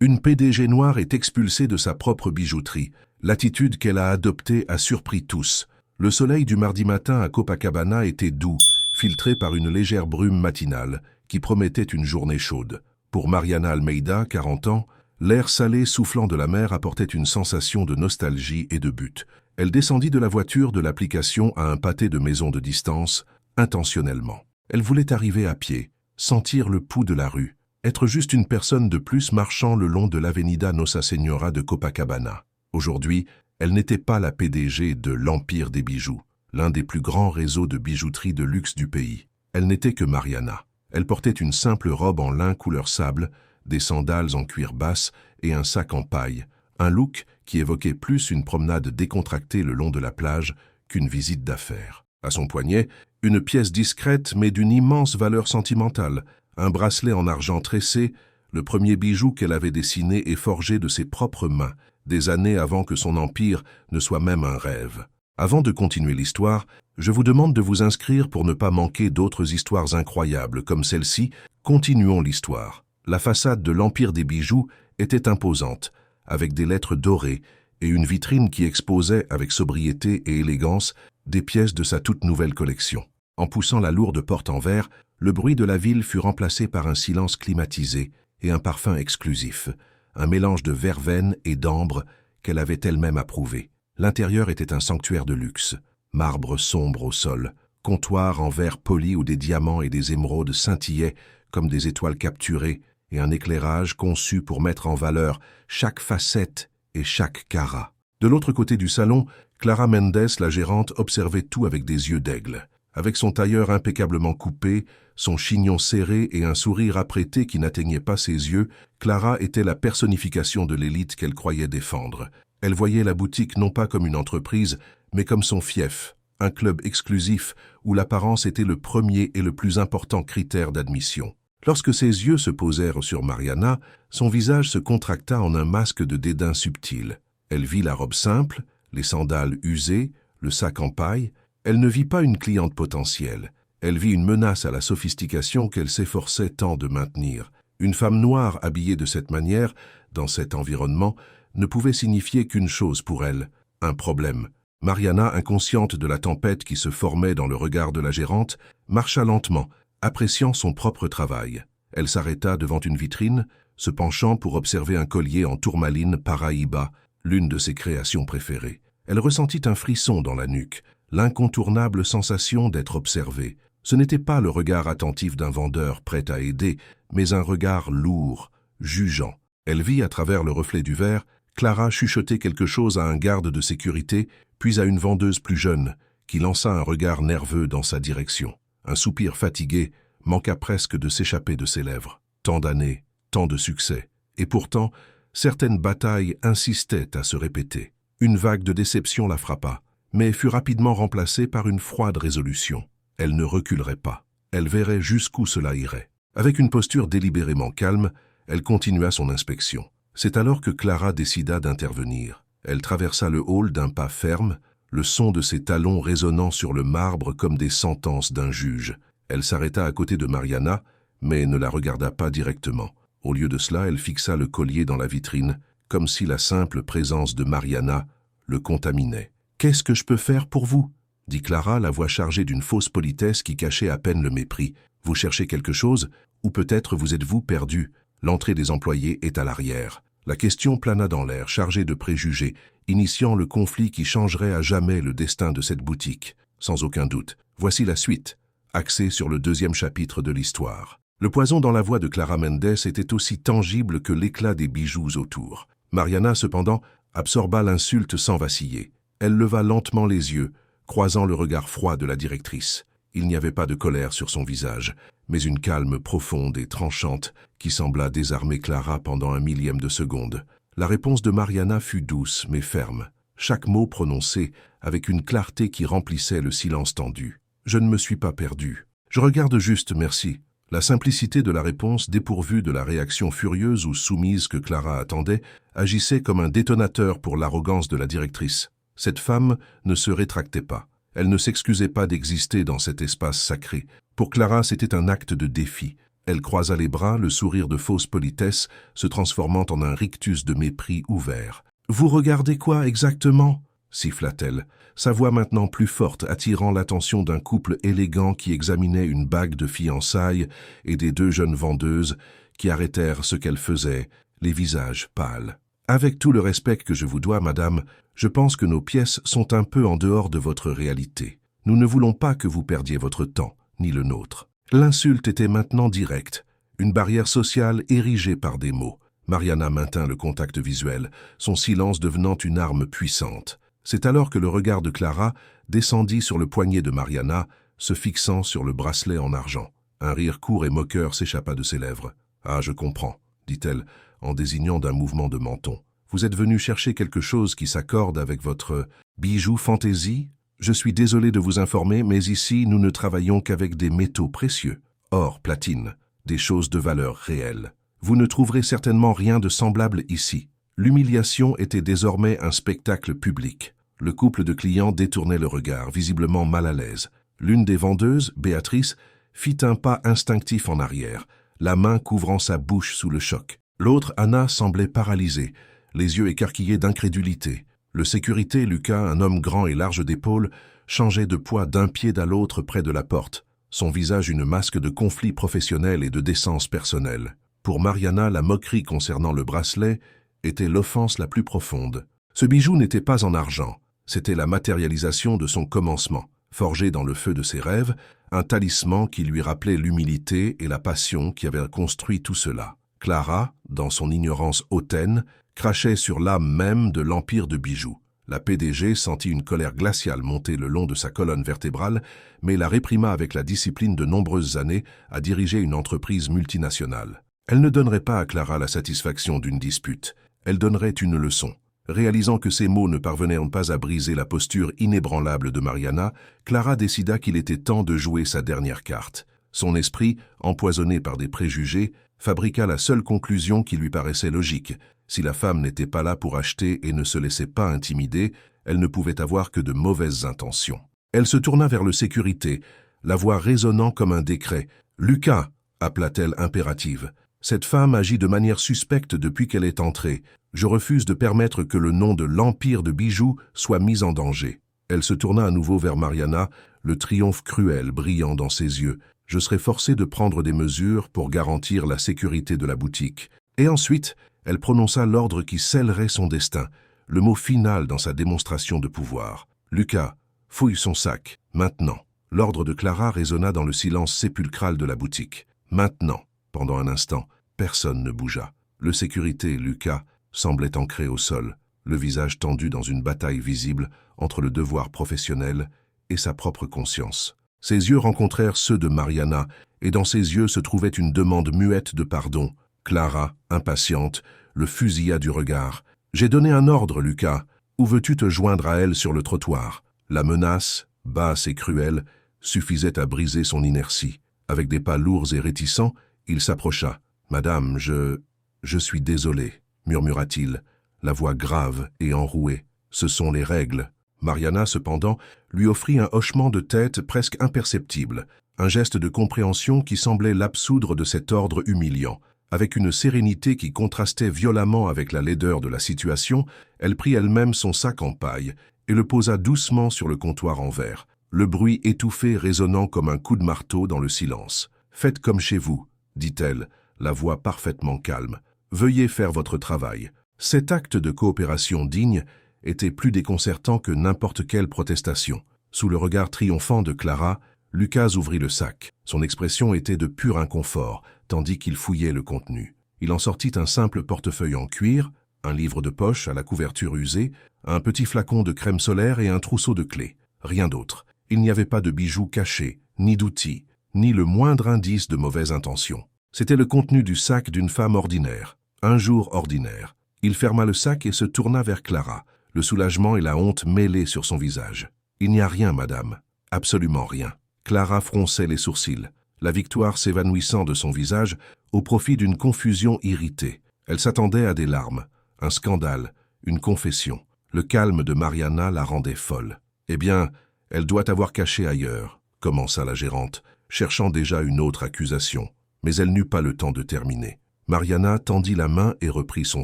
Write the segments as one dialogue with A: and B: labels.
A: Une PDG noire est expulsée de sa propre bijouterie. L'attitude qu'elle a adoptée a surpris tous. Le soleil du mardi matin à Copacabana était doux, filtré par une légère brume matinale, qui promettait une journée chaude. Pour Mariana Almeida, 40 ans, l'air salé soufflant de la mer apportait une sensation de nostalgie et de but. Elle descendit de la voiture de l'application à un pâté de maison de distance, intentionnellement. Elle voulait arriver à pied, sentir le pouls de la rue, être juste une personne de plus marchant le long de l'Avenida Nossa Senhora de Copacabana. Aujourd'hui, elle n'était pas la PDG de l'Empire des bijoux, l'un des plus grands réseaux de bijouterie de luxe du pays. Elle n'était que Mariana. Elle portait une simple robe en lin couleur sable, des sandales en cuir basse et un sac en paille, un look qui évoquait plus une promenade décontractée le long de la plage qu'une visite d'affaires. À son poignet, une pièce discrète mais d'une immense valeur sentimentale, un bracelet en argent tressé, le premier bijou qu'elle avait dessiné et forgé de ses propres mains, des années avant que son empire ne soit même un rêve. Avant de continuer l'histoire, je vous demande de vous inscrire pour ne pas manquer d'autres histoires incroyables comme celle-ci. Continuons l'histoire. La façade de l'Empire des bijoux était imposante, avec des lettres dorées et une vitrine qui exposait avec sobriété et élégance des pièces de sa toute nouvelle collection. En poussant la lourde porte en verre, le bruit de la ville fut remplacé par un silence climatisé et un parfum exclusif, un mélange de verveine et d'ambre qu'elle avait elle-même approuvé. L'intérieur était un sanctuaire de luxe, marbre sombre au sol, comptoir en verre poli où des diamants et des émeraudes scintillaient comme des étoiles capturées et un éclairage conçu pour mettre en valeur chaque facette et chaque carat. De l'autre côté du salon, Clara Mendes, la gérante, observait tout avec des yeux d'aigle. Avec son tailleur impeccablement coupé, son chignon serré et un sourire apprêté qui n'atteignait pas ses yeux, Clara était la personnification de l'élite qu'elle croyait défendre. Elle voyait la boutique non pas comme une entreprise, mais comme son fief, un club exclusif où l'apparence était le premier et le plus important critère d'admission. Lorsque ses yeux se posèrent sur Mariana, son visage se contracta en un masque de dédain subtil. Elle vit la robe simple, les sandales usées, le sac en paille. Elle ne vit pas une cliente potentielle. Elle vit une menace à la sophistication qu'elle s'efforçait tant de maintenir. Une femme noire habillée de cette manière, dans cet environnement, ne pouvait signifier qu'une chose pour elle, un problème. Mariana, inconsciente de la tempête qui se formait dans le regard de la gérante, marcha lentement, appréciant son propre travail. Elle s'arrêta devant une vitrine, se penchant pour observer un collier en tourmaline Paraíba, l'une de ses créations préférées. Elle ressentit un frisson dans la nuque, l'incontournable sensation d'être observée. Ce n'était pas le regard attentif d'un vendeur prêt à aider, mais un regard lourd, jugeant. Elle vit à travers le reflet du verre Clara chuchoter quelque chose à un garde de sécurité, puis à une vendeuse plus jeune, qui lança un regard nerveux dans sa direction. Un soupir fatigué manqua presque de s'échapper de ses lèvres. Tant d'années, tant de succès. Et pourtant, certaines batailles insistaient à se répéter. Une vague de déception la frappa, mais fut rapidement remplacée par une froide résolution. Elle ne reculerait pas. Elle verrait jusqu'où cela irait. Avec une posture délibérément calme, elle continua son inspection. C'est alors que Clara décida d'intervenir. Elle traversa le hall d'un pas ferme, le son de ses talons résonnant sur le marbre comme des sentences d'un juge. Elle s'arrêta à côté de Mariana, mais ne la regarda pas directement. Au lieu de cela, elle fixa le collier dans la vitrine, comme si la simple présence de Mariana le contaminait. « Qu'est-ce que je peux faire pour vous ?» dit Clara, la voix chargée d'une fausse politesse qui cachait à peine le mépris. « Vous cherchez quelque chose? Ou peut-être vous êtes-vous perdu? L'entrée des employés est à l'arrière. » La question plana dans l'air, chargée de préjugés, initiant le conflit qui changerait à jamais le destin de cette boutique. Sans aucun doute, voici la suite, axée sur le deuxième chapitre de l'histoire. Le poison dans la voix de Clara Mendes était aussi tangible que l'éclat des bijoux autour. Mariana, cependant, absorba l'insulte sans vaciller. Elle leva lentement les yeux, croisant le regard froid de la directrice. Il n'y avait pas de colère sur son visage, mais une calme profonde et tranchante qui sembla désarmer Clara pendant un millième de seconde. La réponse de Mariana fut douce mais ferme, chaque mot prononcé avec une clarté qui remplissait le silence tendu. « Je ne me suis pas perdu. Je regarde juste, merci. » La simplicité de la réponse, dépourvue de la réaction furieuse ou soumise que Clara attendait, agissait comme un détonateur pour l'arrogance de la directrice. Cette femme ne se rétractait pas. Elle ne s'excusait pas d'exister dans cet espace sacré. Pour Clara, c'était un acte de défi, Elle croisa les bras, le sourire de fausse politesse se transformant en un rictus de mépris ouvert. « Vous regardez quoi exactement ?» siffla-t-elle, sa voix maintenant plus forte attirant l'attention d'un couple élégant qui examinait une bague de fiançailles et des deux jeunes vendeuses qui arrêtèrent ce qu'elles faisaient, les visages pâles. « Avec tout le respect que je vous dois, madame, je pense que nos pièces sont un peu en dehors de votre réalité. Nous ne voulons pas que vous perdiez votre temps, ni le nôtre. » L'insulte était maintenant directe, une barrière sociale érigée par des mots. Mariana maintint le contact visuel, son silence devenant une arme puissante. C'est alors que le regard de Clara descendit sur le poignet de Mariana, se fixant sur le bracelet en argent. Un rire court et moqueur s'échappa de ses lèvres. « Ah, je comprends, » dit-elle, en désignant d'un mouvement de menton. « Vous êtes venu chercher quelque chose qui s'accorde avec votre bijou fantaisie ? Je suis désolé de vous informer, mais ici, nous ne travaillons qu'avec des métaux précieux, or, platine, des choses de valeur réelle. Vous ne trouverez certainement rien de semblable ici. » L'humiliation était désormais un spectacle public. Le couple de clients détournait le regard, visiblement mal à l'aise. L'une des vendeuses, Béatrice, fit un pas instinctif en arrière, la main couvrant sa bouche sous le choc. L'autre, Anna, semblait paralysée, les yeux écarquillés d'incrédulité. Le sécurité, Lucas, un homme grand et large d'épaules, changeait de poids d'un pied à l'autre près de la porte, son visage une masque de conflit professionnel et de décence personnelle. Pour Mariana, la moquerie concernant le bracelet était l'offense la plus profonde. Ce bijou n'était pas en argent, c'était la matérialisation de son commencement, forgé dans le feu de ses rêves, un talisman qui lui rappelait l'humilité et la passion qui avaient construit tout cela. Clara, dans son ignorance hautaine, crachait sur l'âme même de l'empire de bijoux. La PDG sentit une colère glaciale monter le long de sa colonne vertébrale, mais la réprima avec la discipline de nombreuses années à diriger une entreprise multinationale. Elle ne donnerait pas à Clara la satisfaction d'une dispute. Elle donnerait une leçon. Réalisant que ces mots ne parvenaient pas à briser la posture inébranlable de Mariana, Clara décida qu'il était temps de jouer sa dernière carte. Son esprit, empoisonné par des préjugés, fabriqua la seule conclusion qui lui paraissait logique. Si la femme n'était pas là pour acheter et ne se laissait pas intimider, elle ne pouvait avoir que de mauvaises intentions. Elle se tourna vers le sécurité, la voix résonnant comme un décret. « Lucas !» appela-t-elle impérative. Cette femme agit de manière suspecte depuis qu'elle est entrée. Je refuse de permettre que le nom de l'empire de bijoux soit mis en danger. » Elle se tourna à nouveau vers Mariana, le triomphe cruel brillant dans ses yeux. « Je serai forcée de prendre des mesures pour garantir la sécurité de la boutique. » Et ensuite, elle prononça l'ordre qui scellerait son destin, le mot final dans sa démonstration de pouvoir. « Lucas, fouille son sac, maintenant. » L'ordre de Clara résonna dans le silence sépulcral de la boutique. « Maintenant !» Pendant un instant, personne ne bougea. Le sécurité, Lucas, semblait ancré au sol, le visage tendu dans une bataille visible entre le devoir professionnel et sa propre conscience. Ses yeux rencontrèrent ceux de Mariana, et dans ses yeux se trouvait une demande muette de pardon. Clara, impatiente, le fusilla du regard. « J'ai donné un ordre, Lucas. Où veux-tu te joindre à elle sur le trottoir ?» La menace, basse et cruelle, suffisait à briser son inertie. Avec des pas lourds et réticents, il s'approcha. « Madame, je suis désolé, » murmura-t-il, la voix grave et enrouée. « Ce sont les règles. » Mariana, cependant, lui offrit un hochement de tête presque imperceptible, un geste de compréhension qui semblait l'absoudre de cet ordre humiliant. Avec une sérénité qui contrastait violemment avec la laideur de la situation, elle prit elle-même son sac en paille et le posa doucement sur le comptoir en verre, le bruit étouffé résonnant comme un coup de marteau dans le silence. « Faites comme chez vous, » dit-elle, la voix parfaitement calme. « Veuillez faire votre travail. » Cet acte de coopération digne était plus déconcertant que n'importe quelle protestation. Sous le regard triomphant de Clara, Lucas ouvrit le sac. Son expression était de pur inconfort, tandis qu'il fouillait le contenu. Il en sortit un simple portefeuille en cuir, un livre de poche à la couverture usée, un petit flacon de crème solaire et un trousseau de clés. Rien d'autre. Il n'y avait pas de bijoux cachés, ni d'outils, ni le moindre indice de mauvaise intention. C'était le contenu du sac d'une femme ordinaire, un jour ordinaire. Il ferma le sac et se tourna vers Clara, le soulagement et la honte mêlés sur son visage. « Il n'y a rien, madame. Absolument rien. » Clara fronçait les sourcils, la victoire s'évanouissant de son visage au profit d'une confusion irritée. Elle s'attendait à des larmes, un scandale, une confession. Le calme de Mariana la rendait folle. « Eh bien, elle doit avoir caché ailleurs, » commença la gérante, cherchant déjà une autre accusation. Mais elle n'eut pas le temps de terminer. Mariana tendit la main et reprit son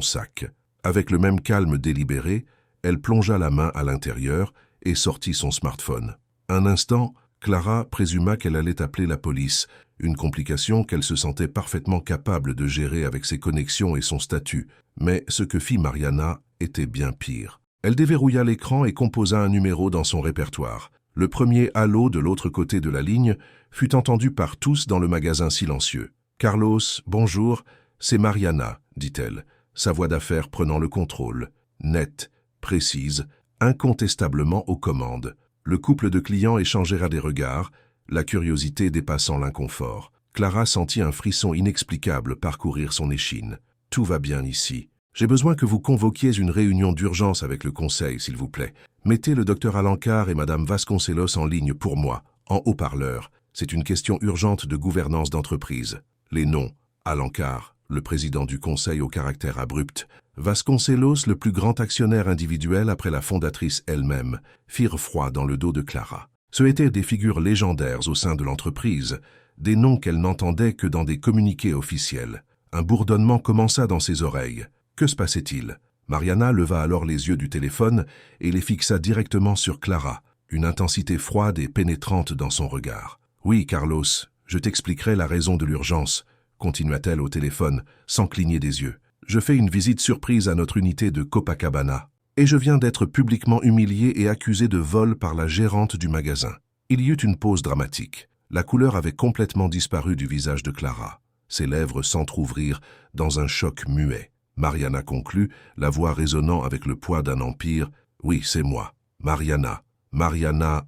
A: sac. Avec le même calme délibéré, elle plongea la main à l'intérieur et sortit son smartphone. Un instant, Clara présuma qu'elle allait appeler la police, une complication qu'elle se sentait parfaitement capable de gérer avec ses connexions et son statut. Mais ce que fit Mariana était bien pire. Elle déverrouilla l'écran et composa un numéro dans son répertoire. Le premier « Allô » de l'autre côté de la ligne fut entendu par tous dans le magasin silencieux. « Carlos, bonjour, c'est Mariana », dit-elle, sa voix d'affaires prenant le contrôle. Nette, précise, incontestablement aux commandes. Le couple de clients échangèrent des regards, la curiosité dépassant l'inconfort. Clara sentit un frisson inexplicable parcourir son échine. « Tout va bien ici. J'ai besoin que vous convoquiez une réunion d'urgence avec le conseil, s'il vous plaît. Mettez le docteur Alencar et madame Vasconcelos en ligne pour moi, en haut-parleur. C'est une question urgente de gouvernance d'entreprise. » Les noms. Alencar, le président du conseil au caractère abrupt. Vasconcelos, le plus grand actionnaire individuel après la fondatrice elle-même, firent froid dans le dos de Clara. Ce étaient des figures légendaires au sein de l'entreprise, des noms qu'elle n'entendait que dans des communiqués officiels. Un bourdonnement commença dans ses oreilles. Que se passait-il? Mariana leva alors les yeux du téléphone et les fixa directement sur Clara, une intensité froide et pénétrante dans son regard. « Oui, Carlos, je t'expliquerai la raison de l'urgence », continua-t-elle au téléphone, sans cligner des yeux. « Je fais une visite surprise à notre unité de Copacabana, et je viens d'être publiquement humilié et accusé de vol par la gérante du magasin. » Il y eut une pause dramatique. La couleur avait complètement disparu du visage de Clara. Ses lèvres s'entr'ouvrirent dans un choc muet. Mariana conclut, la voix résonnant avec le poids d'un empire. « Oui, c'est moi, Mariana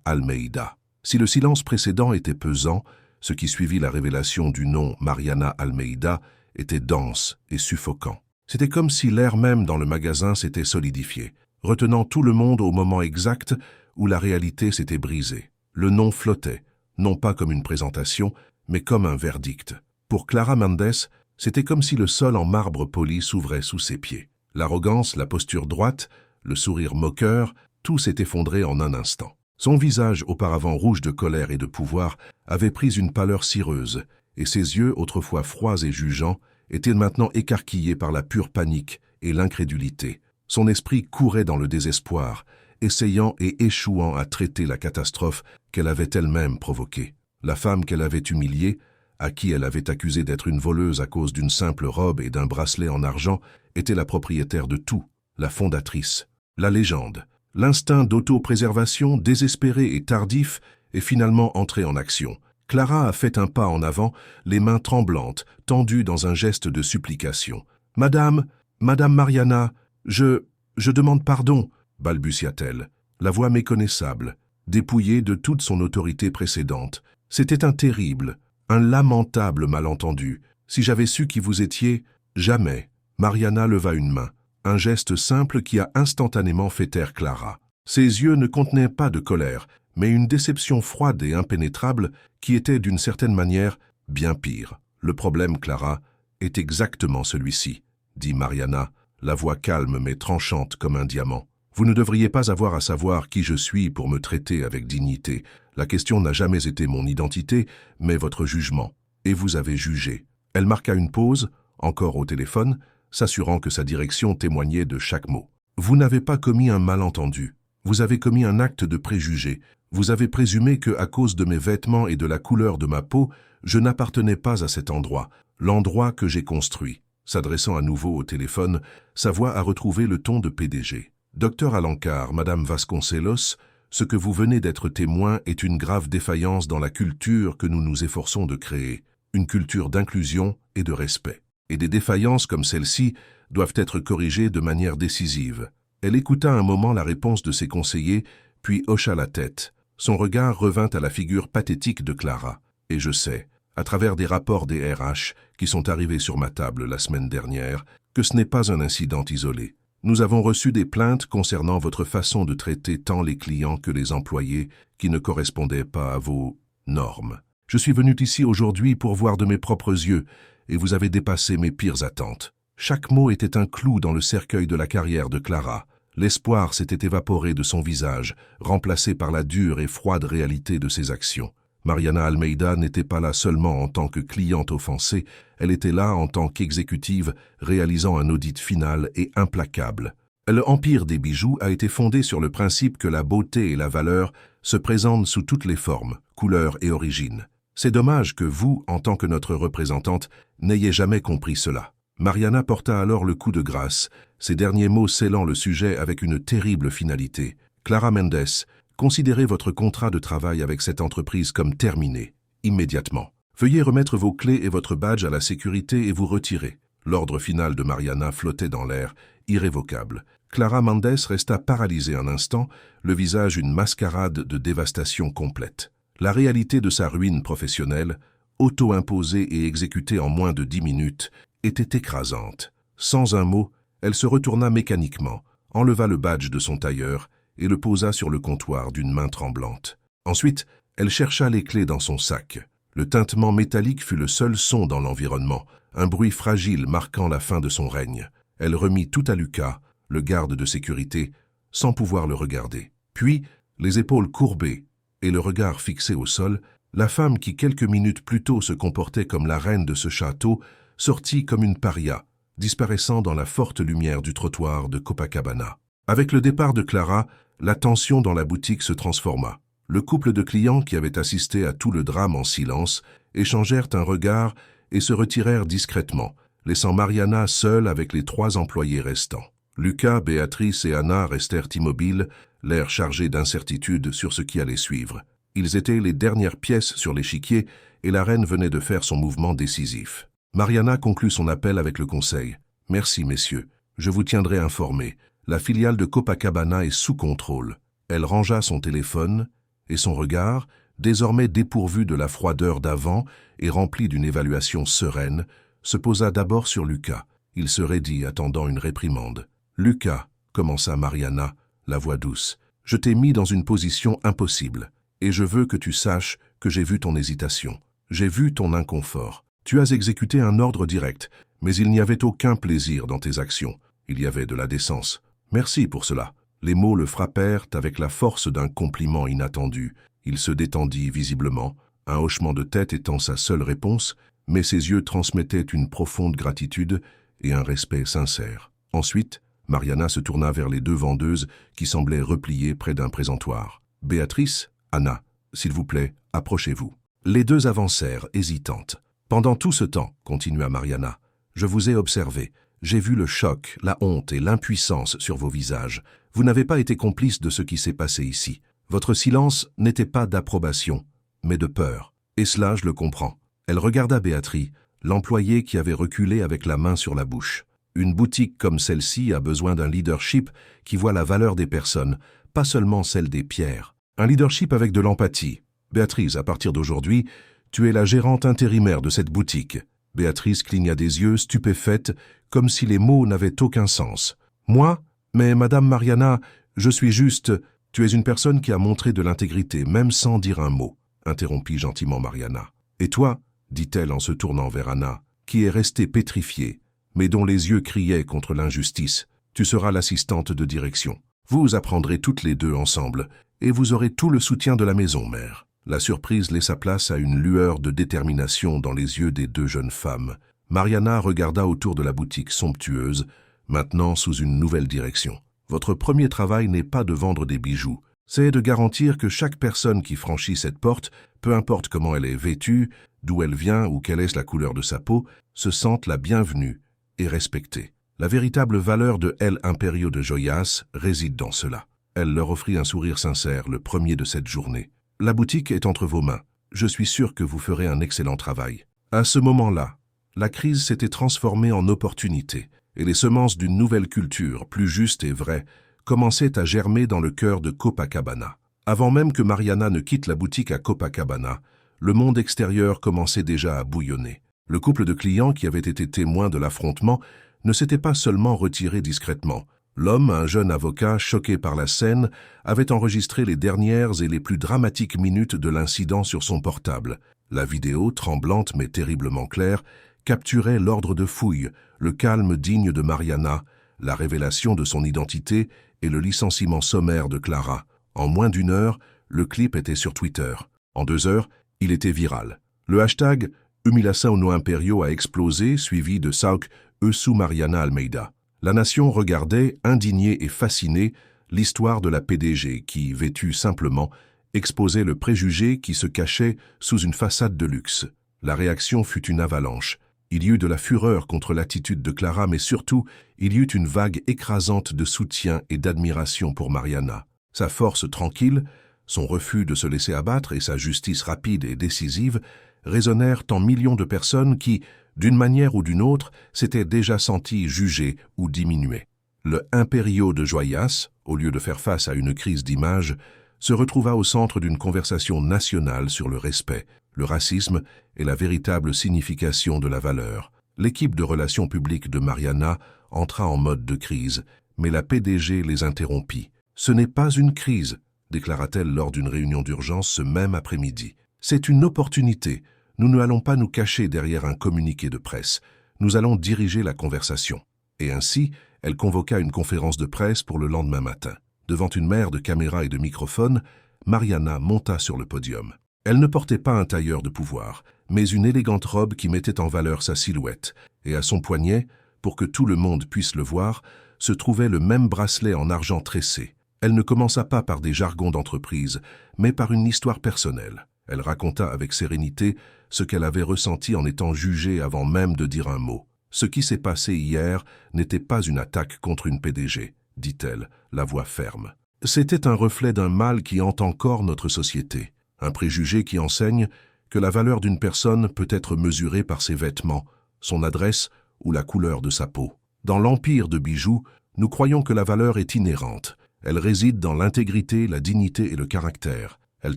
A: Almeida. » Si le silence précédent était pesant, ce qui suivit la révélation du nom Mariana Almeida était dense et suffocant. C'était comme si l'air même dans le magasin s'était solidifié, retenant tout le monde au moment exact où la réalité s'était brisée. Le nom flottait, non pas comme une présentation, mais comme un verdict. Pour Clara Mendes, c'était comme si le sol en marbre poli s'ouvrait sous ses pieds. L'arrogance, la posture droite, le sourire moqueur, tout s'est effondré en un instant. Son visage, auparavant rouge de colère et de pouvoir, avait pris une pâleur cireuse, et ses yeux, autrefois froids et jugeants, étaient maintenant écarquillés par la pure panique et l'incrédulité. Son esprit courait dans le désespoir, essayant et échouant à traiter la catastrophe qu'elle avait elle-même provoquée. La femme qu'elle avait humiliée, à qui elle avait accusé d'être une voleuse à cause d'une simple robe et d'un bracelet en argent, était la propriétaire de tout, la fondatrice, la légende. L'instinct d'autopréservation, désespéré et tardif, est finalement entré en action. Clara a fait un pas en avant, les mains tremblantes, tendues dans un geste de supplication. « Madame Mariana, je demande pardon », balbutia-t-elle, la voix méconnaissable, dépouillée de toute son autorité précédente. C'était un terrible, un lamentable malentendu. Si j'avais su qui vous étiez, jamais. Mariana leva une main, un geste simple qui a instantanément fait taire Clara. Ses yeux ne contenaient pas de colère, mais une déception froide et impénétrable qui était d'une certaine manière bien pire. Le problème, Clara, est exactement celui-ci, dit Mariana, la voix calme mais tranchante comme un diamant. Vous ne devriez pas avoir à savoir qui je suis pour me traiter avec dignité. La question n'a jamais été mon identité, mais votre jugement. Et vous avez jugé. Elle marqua une pause, encore au téléphone, s'assurant que sa direction témoignait de chaque mot. Vous n'avez pas commis un malentendu. Vous avez commis un acte de préjugé. Vous avez présumé que, à cause de mes vêtements et de la couleur de ma peau, je n'appartenais pas à cet endroit, l'endroit que j'ai construit. S'adressant à nouveau au téléphone, sa voix a retrouvé le ton de PDG. Docteur Alencar, Madame Vasconcelos, ce que vous venez d'être témoin est une grave défaillance dans la culture que nous nous efforçons de créer, une culture d'inclusion et de respect. Et des défaillances comme celle-ci doivent être corrigées de manière décisive. Elle écouta un moment la réponse de ses conseillers, puis hocha la tête. Son regard revint à la figure pathétique de Clara. Et je sais, à travers des rapports des RH qui sont arrivés sur ma table la semaine dernière, que ce n'est pas un incident isolé. Nous avons reçu des plaintes concernant votre façon de traiter tant les clients que les employés qui ne correspondaient pas à vos normes. Je suis venu ici aujourd'hui pour voir de mes propres yeux et vous avez dépassé mes pires attentes. Chaque mot était un clou dans le cercueil de la carrière de Clara. L'espoir s'était évaporé de son visage, remplacé par la dure et froide réalité de ses actions. Mariana Almeida n'était pas là seulement en tant que cliente offensée, elle était là en tant qu'exécutive, réalisant un audit final et implacable. Le empire des bijoux a été fondé sur le principe que la beauté et la valeur se présentent sous toutes les formes, couleurs et origines. C'est dommage que vous, en tant que notre représentante, n'ayez jamais compris cela. Mariana porta alors le coup de grâce, ses derniers mots scellant le sujet avec une terrible finalité. Clara Mendes, considérez votre contrat de travail avec cette entreprise comme terminé, immédiatement. Veuillez remettre vos clés et votre badge à la sécurité et vous retirer. L'ordre final de Mariana flottait dans l'air, irrévocable. Clara Mendes resta paralysée un instant, le visage une mascarade de dévastation complète. La réalité de sa ruine professionnelle, auto-imposée et exécutée en moins de 10 minutes, était écrasante. Sans un mot, elle se retourna mécaniquement, enleva le badge de son tailleur et le posa sur le comptoir d'une main tremblante. Ensuite, elle chercha les clés dans son sac. Le tintement métallique fut le seul son dans l'environnement, un bruit fragile marquant la fin de son règne. Elle remit tout à Lucas, le garde de sécurité, sans pouvoir le regarder. Puis, les épaules courbées et le regard fixé au sol, la femme qui quelques minutes plus tôt se comportait comme la reine de ce château sortit comme une paria, disparaissant dans la forte lumière du trottoir de Copacabana. Avec le départ de Clara, la tension dans la boutique se transforma. Le couple de clients qui avaient assisté à tout le drame en silence échangèrent un regard et se retirèrent discrètement, laissant Mariana seule avec les 3 employés restants. Lucas, Béatrice et Anna restèrent immobiles, l'air chargé d'incertitude sur ce qui allait suivre. Ils étaient les dernières pièces sur l'échiquier et la reine venait de faire son mouvement décisif. Mariana conclut son appel avec le conseil. « Merci, messieurs. Je vous tiendrai informés. La filiale de Copacabana est sous contrôle. » Elle rangea son téléphone et son regard, désormais dépourvu de la froideur d'avant et rempli d'une évaluation sereine, se posa d'abord sur Lucas. Il se raidit, attendant une réprimande. « Lucas, » commença Mariana, la voix douce, « je t'ai mis dans une position impossible, et je veux que tu saches que j'ai vu ton hésitation. J'ai vu ton inconfort. Tu as exécuté un ordre direct, mais il n'y avait aucun plaisir dans tes actions. Il y avait de la décence. Merci pour cela. » Les mots le frappèrent avec la force d'un compliment inattendu. Il se détendit visiblement, un hochement de tête étant sa seule réponse, mais ses yeux transmettaient une profonde gratitude et un respect sincère. Ensuite, Mariana se tourna vers les 2 vendeuses qui semblaient repliées près d'un présentoir. « Béatrice, Anna, s'il vous plaît, approchez-vous. » Les 2 avancèrent, hésitantes. « Pendant tout ce temps, continua Mariana, je vous ai observé. J'ai vu le choc, la honte et l'impuissance sur vos visages. Vous n'avez pas été complice de ce qui s'est passé ici. Votre silence n'était pas d'approbation, mais de peur. Et cela, je le comprends. » Elle regarda Béatrice, l'employée qui avait reculé avec la main sur la bouche. Une boutique comme celle-ci a besoin d'un leadership qui voit la valeur des personnes, pas seulement celle des pierres. Un leadership avec de l'empathie. Béatrice, à partir d'aujourd'hui, tu es la gérante intérimaire de cette boutique. Béatrice cligna des yeux, stupéfaite, comme si les mots n'avaient aucun sens. « Moi ? Mais Madame Mariana, je suis juste... Tu es une personne qui a montré de l'intégrité, même sans dire un mot, » interrompit gentiment Mariana. « Et toi, » dit-elle en se tournant vers Anna, qui est restée pétrifiée, mais dont les yeux criaient contre l'injustice, « tu seras l'assistante de direction. Vous apprendrez toutes les 2 ensemble, et vous aurez tout le soutien de la maison, mère. » La surprise laissa place à une lueur de détermination dans les yeux des 2 jeunes femmes. Mariana regarda autour de la boutique somptueuse, maintenant sous une nouvelle direction. « Votre premier travail n'est pas de vendre des bijoux, c'est de garantir que chaque personne qui franchit cette porte, peu importe comment elle est vêtue, d'où elle vient ou quelle est la couleur de sa peau, se sente la bienvenue et respectée. La véritable valeur de El Imperio de Joyas réside dans cela. » Elle leur offrit un sourire sincère, le premier de cette journée. « La boutique est entre vos mains. Je suis sûr que vous ferez un excellent travail. » À ce moment-là, la crise s'était transformée en opportunité, et les semences d'une nouvelle culture, plus juste et vraie, commençaient à germer dans le cœur de Copacabana. Avant même que Mariana ne quitte la boutique à Copacabana, le monde extérieur commençait déjà à bouillonner. Le couple de clients qui avait été témoin de l'affrontement ne s'était pas seulement retiré discrètement. L'homme, un jeune avocat choqué par la scène, avait enregistré les dernières et les plus dramatiques minutes de l'incident sur son portable. La vidéo, tremblante mais terriblement claire, capturait l'ordre de fouille, le calme digne de Mariana, la révélation de son identité et le licenciement sommaire de Clara. En moins d'1 heure, le clip était sur Twitter. En 2 heures, Il était viral. Le hashtag Humilhação no Império a explosé, suivi de Sauc sous Mariana Almeida. La nation regardait, indignée et fascinée, l'histoire de la PDG qui, vêtue simplement, exposait le préjugé qui se cachait sous une façade de luxe. La réaction fut une avalanche. Il y eut de la fureur contre l'attitude de Clara, mais surtout, il y eut une vague écrasante de soutien et d'admiration pour Mariana. Sa force tranquille, son refus de se laisser abattre et sa justice rapide et décisive résonnèrent en millions de personnes qui, d'une manière ou d'une autre, s'étaient déjà senties jugées ou diminuées. Le Império de Joyas, au lieu de faire face à une crise d'image, se retrouva au centre d'une conversation nationale sur le respect, le racisme et la véritable signification de la valeur. L'équipe de relations publiques de Mariana entra en mode de crise, mais la PDG les interrompit. « Ce n'est pas une crise », déclara-t-elle lors d'une réunion d'urgence ce même après-midi. « C'est une opportunité. Nous n'allons pas nous cacher derrière un communiqué de presse. Nous allons diriger la conversation. » Et ainsi, elle convoqua une conférence de presse pour le lendemain matin. Devant une mer de caméras et de microphones, Mariana monta sur le podium. Elle ne portait pas un tailleur de pouvoir, mais une élégante robe qui mettait en valeur sa silhouette, et à son poignet, pour que tout le monde puisse le voir, se trouvait le même bracelet en argent tressé. Elle ne commença pas par des jargons d'entreprise, mais par une histoire personnelle. Elle raconta avec sérénité ce qu'elle avait ressenti en étant jugée avant même de dire un mot. « Ce qui s'est passé hier n'était pas une attaque contre une PDG, dit-elle, la voix ferme. C'était un reflet d'un mal qui hante encore notre société, un préjugé qui enseigne que la valeur d'une personne peut être mesurée par ses vêtements, son adresse ou la couleur de sa peau. Dans l'empire de bijoux, nous croyons que la valeur est inhérente. Elle réside dans l'intégrité, la dignité et le caractère. Elle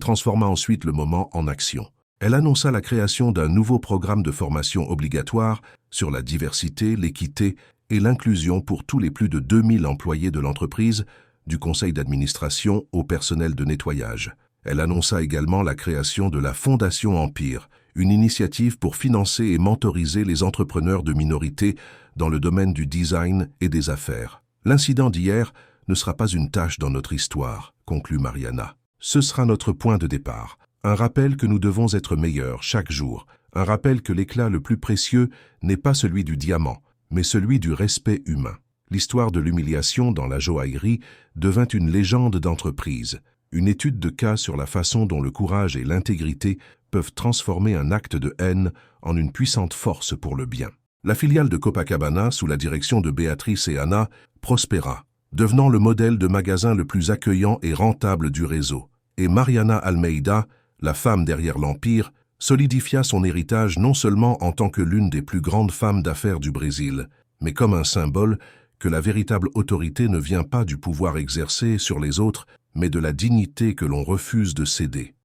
A: transforma ensuite le moment en action. Elle annonça la création d'un nouveau programme de formation obligatoire sur la diversité, l'équité et l'inclusion pour tous les plus de 2000 employés de l'entreprise, du conseil d'administration au personnel de nettoyage. Elle annonça également la création de la Fondation Empire, une initiative pour financer et mentoriser les entrepreneurs de minorités dans le domaine du design et des affaires. L'incident d'hier ne sera pas une tâche dans notre histoire, conclut Mariana. Ce sera notre point de départ. Un rappel que nous devons être meilleurs chaque jour. Un rappel que l'éclat le plus précieux n'est pas celui du diamant, mais celui du respect humain. L'histoire de l'humiliation dans la joaillerie devint une légende d'entreprise, une étude de cas sur la façon dont le courage et l'intégrité peuvent transformer un acte de haine en une puissante force pour le bien. La filiale de Copacabana, sous la direction de Béatrice et Anna, prospéra, devenant le modèle de magasin le plus accueillant et rentable du réseau. Et Mariana Almeida, la femme derrière l'Empire, solidifia son héritage non seulement en tant que l'une des plus grandes femmes d'affaires du Brésil, mais comme un symbole que la véritable autorité ne vient pas du pouvoir exercé sur les autres, mais de la dignité que l'on refuse de céder.